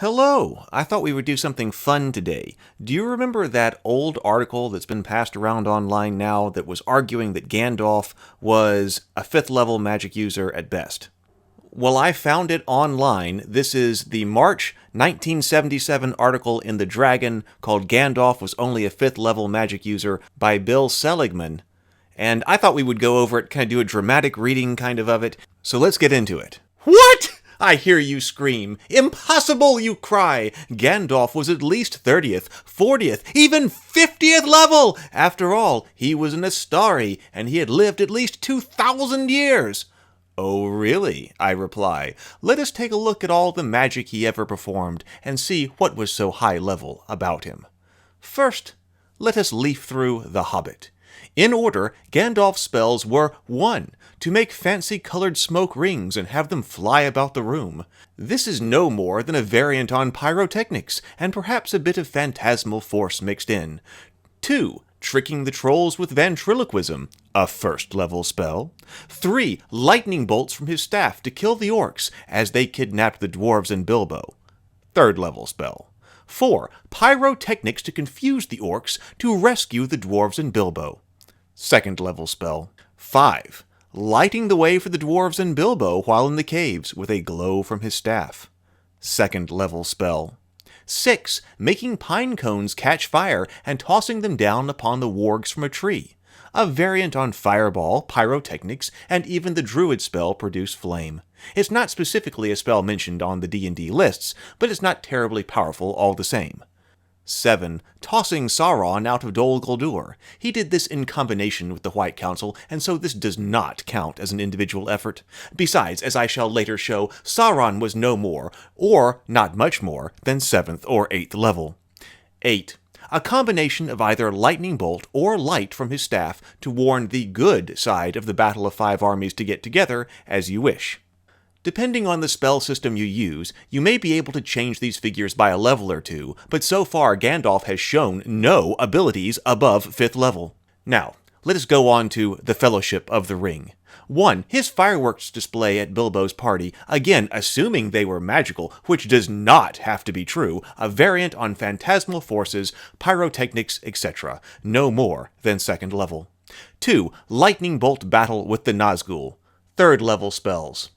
Hello! I thought we would do something fun today. Do you remember that old article that's been passed around online now that was arguing that Gandalf was a 5th level magic user at best? Well, I found it online. This is the March 1977 article in The Dragon called Gandalf Was Only a 5th Level Magic User by Bill Seligman. And I thought we would go over it, kind of do a dramatic reading kind of it. So let's get into it. What? I hear you scream. Impossible, you cry. Gandalf was at least 30th, 40th, even 50th level. After all, he was an Astari, and he had lived at least 2,000 years. Oh, really? I reply. Let us take a look at all the magic he ever performed, and see what was so high level about him. First, let us leaf through The Hobbit. In order, Gandalf's spells were 1. To make fancy-colored smoke rings and have them fly about the room. This is no more than a variant on pyrotechnics, and perhaps a bit of phantasmal force mixed in. 2. Tricking the trolls with ventriloquism, a 1st-level spell. 3. Lightning bolts from his staff to kill the orcs as they kidnapped the dwarves and Bilbo, 3rd-level spell. 4. Pyrotechnics to confuse the orcs to rescue the dwarves and Bilbo, 2nd-level spell. 5. Lighting the way for the dwarves and Bilbo while in the caves with a glow from his staff, 2nd-level spell. 6. Making pine cones catch fire and tossing them down upon the wargs from a tree, a variant on fireball, pyrotechnics, and even the druid spell Produce Flame. It's not specifically a spell mentioned on the D&D lists, but it's not terribly powerful all the same. 7. Tossing Sauron out of Dol Guldur. He did this in combination with the White Council, and so this does not count as an individual effort. Besides, as I shall later show, Sauron was no more, or not much more, than 7th or 8th level. 8. A combination of either lightning bolt or light from his staff to warn the good side of the Battle of Five Armies to get together, as you wish. Depending on the spell system you use, you may be able to change these figures by a level or two, but so far Gandalf has shown no abilities above 5th level. Now, let us go on to the Fellowship of the Ring. 1. His fireworks display at Bilbo's party, again assuming they were magical, which does not have to be true, a variant on phantasmal forces, pyrotechnics, etc., no more than 2nd level. 2. Lightning bolt battle with the Nazgul, 3rd level spells.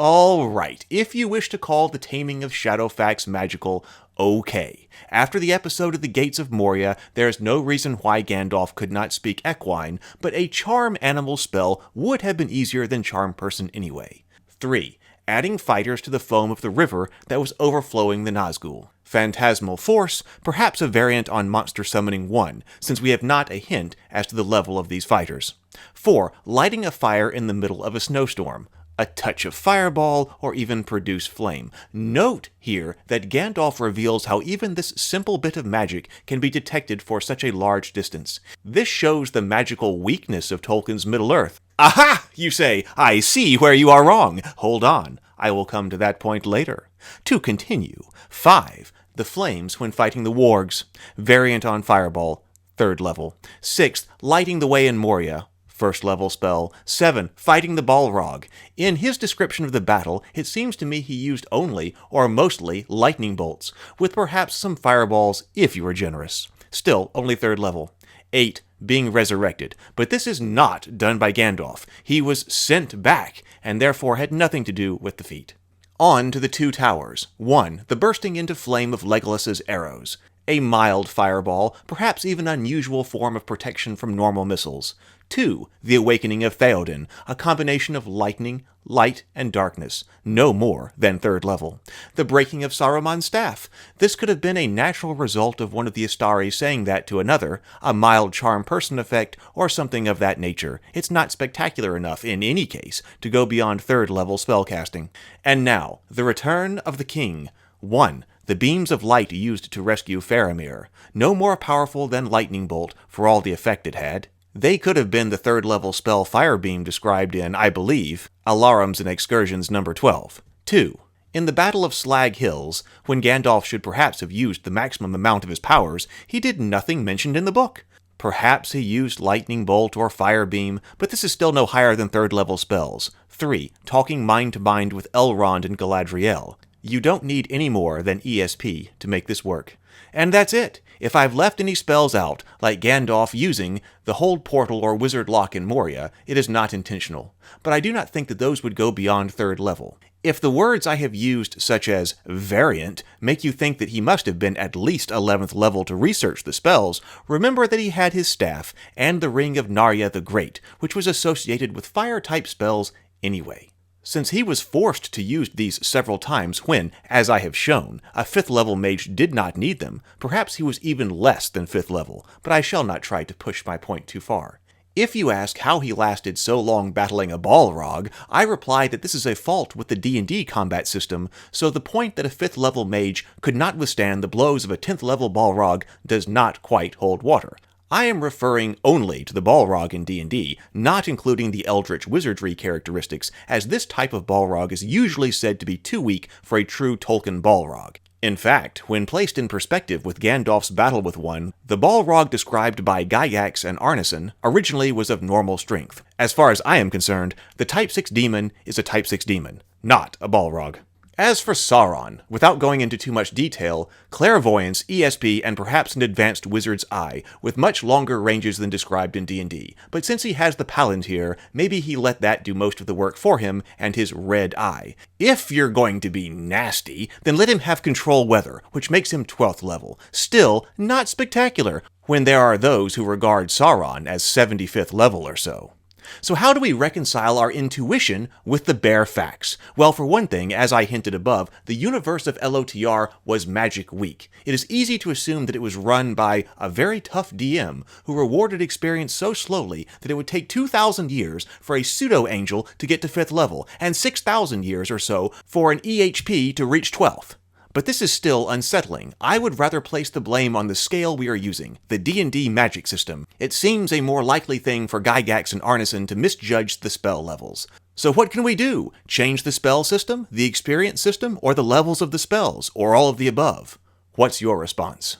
Alright, if you wish to call the taming of Shadowfax magical, okay. After the episode of the Gates of Moria, there is no reason why Gandalf could not speak equine, but a charm animal spell would have been easier than charm person anyway. 3. Adding fighters to the foam of the river that was overflowing the Nazgul. Phantasmal Force, perhaps a variant on Monster Summoning 1, since we have not a hint as to the level of these fighters. 4. Lighting a fire in the middle of a snowstorm. A touch of fireball, or even Produce Flame. Note here that Gandalf reveals how even this simple bit of magic can be detected for such a large distance. This shows the magical weakness of Tolkien's Middle-earth. Aha! You say, I see where you are wrong. Hold on, I will come to that point later. To continue, 5. The flames when fighting the wargs. Variant on fireball, 3rd level. 6. Lighting the way in Moria. 1st level spell. 7. Fighting the Balrog. In his description of the battle, it seems to me he used only, or mostly, lightning bolts, with perhaps some fireballs if you were generous. Still, only 3rd level. 8. Being resurrected. But this is not done by Gandalf. He was sent back, and therefore had nothing to do with the feat. On to the 2 towers. 1. The bursting into flame of Legolas's arrows. A mild fireball, perhaps even unusual form of protection from normal missiles. 2. The awakening of Theoden, a combination of lightning, light, and darkness, no more than 3rd level. The breaking of Saruman's staff. This could have been a natural result of one of the Astari saying that to another, a mild charm person effect, or something of that nature. It's not spectacular enough, in any case, to go beyond 3rd level spellcasting. And now, the return of the king. 1. The beams of light used to rescue Faramir, no more powerful than Lightning Bolt for all the effect it had. They could have been the 3rd level spell Firebeam described in, I believe, Alarums and Excursions number 12. 2. In the Battle of Slag Hills, when Gandalf should perhaps have used the maximum amount of his powers, he did nothing mentioned in the book. Perhaps he used Lightning Bolt or Firebeam, but this is still no higher than 3rd level spells. 3. Talking mind to mind with Elrond and Galadriel. You don't need any more than ESP to make this work. And that's it. If I've left any spells out, like Gandalf using the Hold Portal or Wizard Lock in Moria, it is not intentional. But I do not think that those would go beyond 3rd level. If the words I have used, such as variant, make you think that he must have been at least 11th level to research the spells, remember that he had his staff and the Ring of Narya the Great, which was associated with fire-type spells anyway. Since he was forced to use these several times when, as I have shown, a 5th level mage did not need them, perhaps he was even less than 5th level, but I shall not try to push my point too far. If you ask how he lasted so long battling a Balrog, I reply that this is a fault with the D&D combat system, so the point that a 5th level mage could not withstand the blows of a 10th level Balrog does not quite hold water. I am referring only to the Balrog in D&D, not including the Eldritch Wizardry characteristics, as this type of Balrog is usually said to be too weak for a true Tolkien Balrog. In fact, when placed in perspective with Gandalf's battle with one, the Balrog described by Gygax and Arneson originally was of normal strength. As far as I am concerned, the Type 6 demon is a Type 6 demon, not a Balrog. As for Sauron, without going into too much detail, clairvoyance, ESP, and perhaps an advanced wizard's eye, with much longer ranges than described in D&D. But since he has the Palantir, maybe he let that do most of the work for him and his red eye. If you're going to be nasty, then let him have control weather, which makes him 12th level. Still, not spectacular, when there are those who regard Sauron as 75th level or so. So how do we reconcile our intuition with the bare facts? Well, for one thing, as I hinted above, the universe of LOTR was magic weak. It is easy to assume that it was run by a very tough DM who rewarded experience so slowly that it would take 2,000 years for a pseudo-angel to get to 5th level, and 6,000 years or so for an EHP to reach 12th. But this is still unsettling. I would rather place the blame on the scale we are using, the D&D magic system. It seems a more likely thing for Gygax and Arneson to misjudge the spell levels. So what can we do? Change the spell system, the experience system, or the levels of the spells, or all of the above? What's your response?